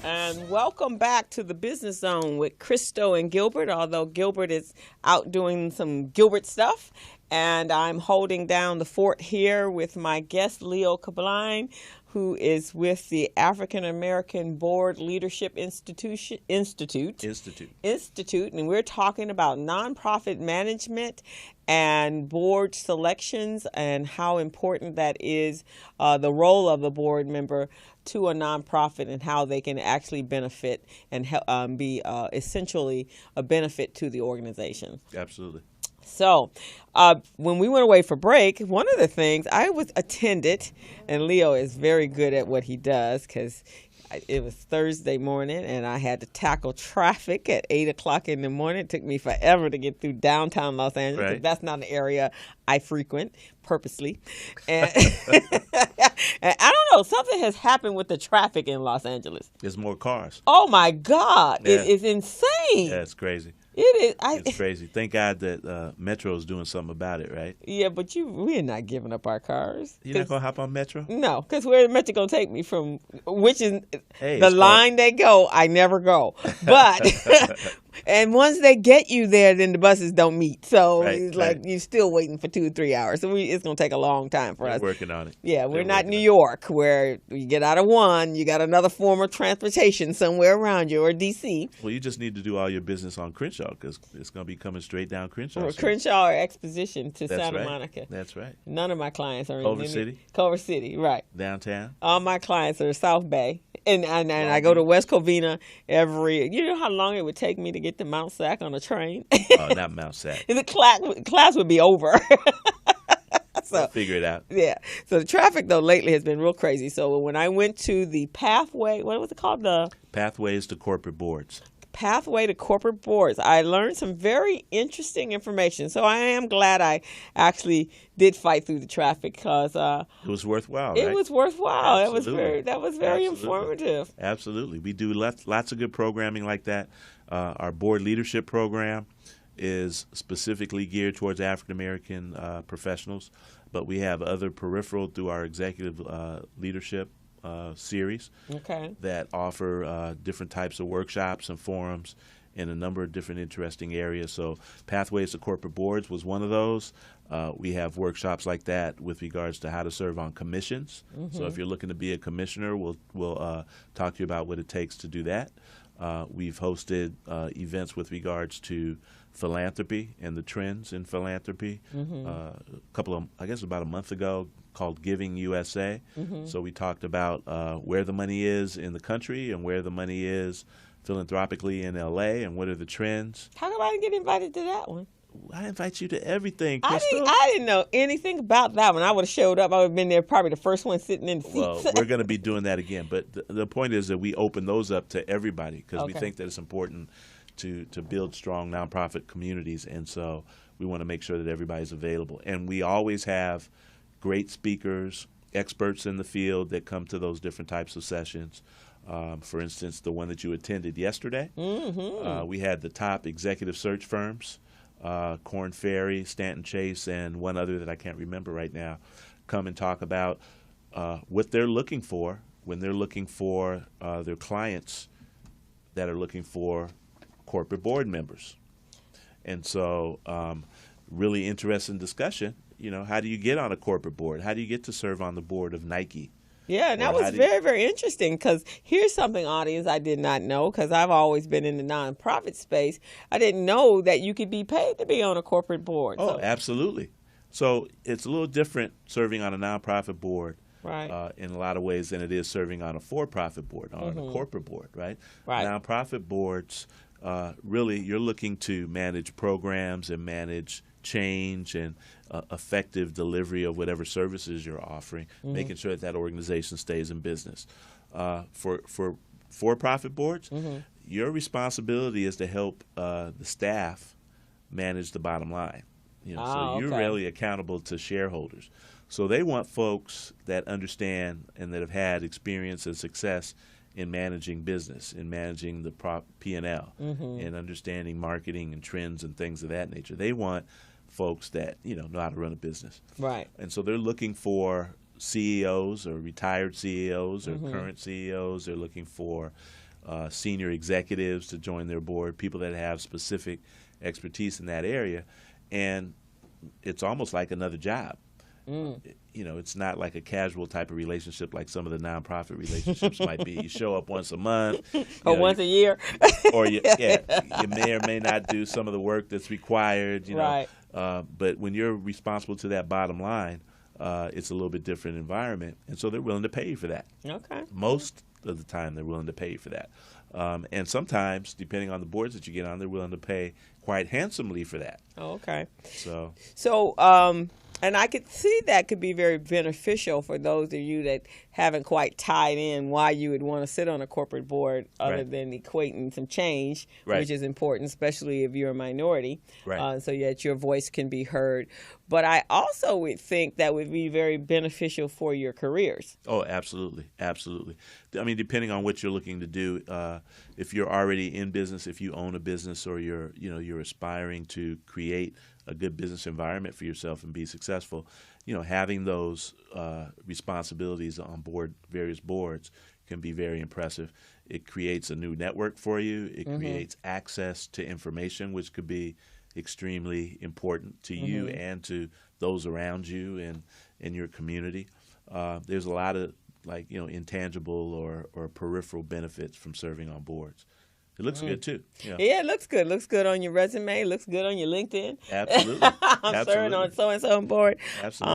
And welcome back to the Business Zone with Christo and Gilbert, although Gilbert is out doing some Gilbert stuff. And I'm holding down the fort here with my guest, Leo Cablayan, who is with the African American Board Leadership Institute. And we're talking about nonprofit management and board selections and how important that is, the role of the board member to a nonprofit and how they can actually benefit and be essentially a benefit to the organization. Absolutely. So when we went away for break, one of the things I was attended, and Leo is very good at what he does because it was Thursday morning and I had to tackle traffic at 8 o'clock in the morning. It took me forever to get through downtown Los Angeles. Right. That's not an area I frequent purposely. And, and I don't know, something has happened with the traffic in Los Angeles. There's more cars. Oh my God, Yeah. It is insane. Yeah, it's crazy. It is. It's crazy. Thank God that Metro is doing something about it, right? Yeah, but we're not giving up our cars. You're not going to hop on Metro? No, because where the Metro going to take me from, which is Hey, the line they go, I never go. But, and once they get you there, then the buses don't meet. So Right, it's like you're still waiting for 2 or 3 hours. So it's going to take a long time for us. We're working on it. Yeah, we're They're not working New on it. York where you get out of one, you got another form of transportation somewhere around you, or D.C. Well, you just need to do all your business on Crenshaw because it's going to be coming straight down Crenshaw. Or Street. Crenshaw or Exposition to That's Santa right. Monica. That's right. None of my clients are Culver in City? Culver City, right. Downtown? All my clients are South Bay. And I go to West Covina you know how long it would take me to get to Mount Sac on a train? Oh, not Mount Sac. The class would be over. So We'll figure it out. yeah. So the traffic though lately has been real crazy. So when I went to the pathway, what was it called? The Pathways to corporate boards. pathway to corporate boards, I learned some very interesting information. So I am glad I actually did fight through the traffic because It was worthwhile, right? it was worthwhile. Absolutely. That was very Absolutely. informative. Absolutely. We do lots of good programming like that. Our board leadership program is specifically geared towards African American professionals, but we have other peripheral through our executive leadership series that offer different types of workshops and forums in a number of different interesting areas. So Pathways to Corporate Boards was one of those. We have workshops like that with regards to how to serve on commissions. So if you're looking to be a commissioner, we'll talk to you about what it takes to do that. We've hosted events with regards to philanthropy and the trends in philanthropy. About a month ago, called Giving USA. So we talked about where the money is in the country and where the money is philanthropically in LA and what are the trends. How come I didn't get invited to that one? I invite you to everything, I Crystal. didn't know anything about that one. I would have showed up. I would have been there probably the first one sitting in the seats. Well, we're going to be doing that again. But the point is that we open those up to everybody because we think that it's important to build strong nonprofit communities. And so we want to make sure that everybody's available. And we always have great speakers, experts in the field that come to those different types of sessions. For instance, the one that you attended yesterday, we had the top executive search firms, Korn Ferry, Stanton Chase, and one other that I can't remember right now, come and talk about what they're looking for when they're looking for their clients that are looking for corporate board members. And so really interesting discussion. You know, how do you get on a corporate board? How do you get to serve on the board of Nike? Yeah, and that was very, very interesting because here's something, audience, I did not know because I've always been in the nonprofit space. I didn't know that you could be paid to be on a corporate board. Oh, absolutely. So it's a little different serving on a nonprofit board in a lot of ways than it is serving on a for-profit board, or on a corporate board, right? Nonprofit boards, really, you're looking to manage programs and manage change and effective delivery of whatever services you're offering, making sure that organization stays in business. For-profit boards, your responsibility is to help the staff manage the bottom line. So you're really accountable to shareholders. So they want folks that understand and that have had experience and success in managing business, in managing the P&L, and understanding marketing and trends and things of that nature. They want folks that know how to run a business. Right. And so they're looking for CEOs or retired CEOs or current CEOs. They're looking for senior executives to join their board, people that have specific expertise in that area, and it's almost like another job. It's not like a casual type of relationship like some of the nonprofit relationships might be. You show up once a month, or once a year, or you may or may not do some of the work that's required. Right. But when you're responsible to that bottom line, it's a little bit different environment, and so they're willing to pay you for that. Okay. Most of the time, they're willing to pay you for that, and sometimes, depending on the boards that you get on, they're willing to pay quite handsomely for that. Oh, okay. So, and I could see that could be very beneficial for those of you that haven't quite tied in why you would want to sit on a corporate board other Right. than equating some change, Right. which is important, especially if you're a minority, Right. so that your voice can be heard. But I also would think that would be very beneficial for your careers. Oh, absolutely, absolutely. I mean, depending on what you're looking to do, if you're already in business, if you own a business, or you're aspiring to create a good business environment for yourself and be successful, having those responsibilities on various boards can be very impressive. It creates a new network for you. It creates access to information, which could be extremely important to you and to those around you and in your community. There's a lot of intangible or peripheral benefits from serving on boards. It looks good too. Yeah, it looks good. Looks good on your resume. Looks good on your LinkedIn. Absolutely. I'm serving on so-and-so board. Absolutely.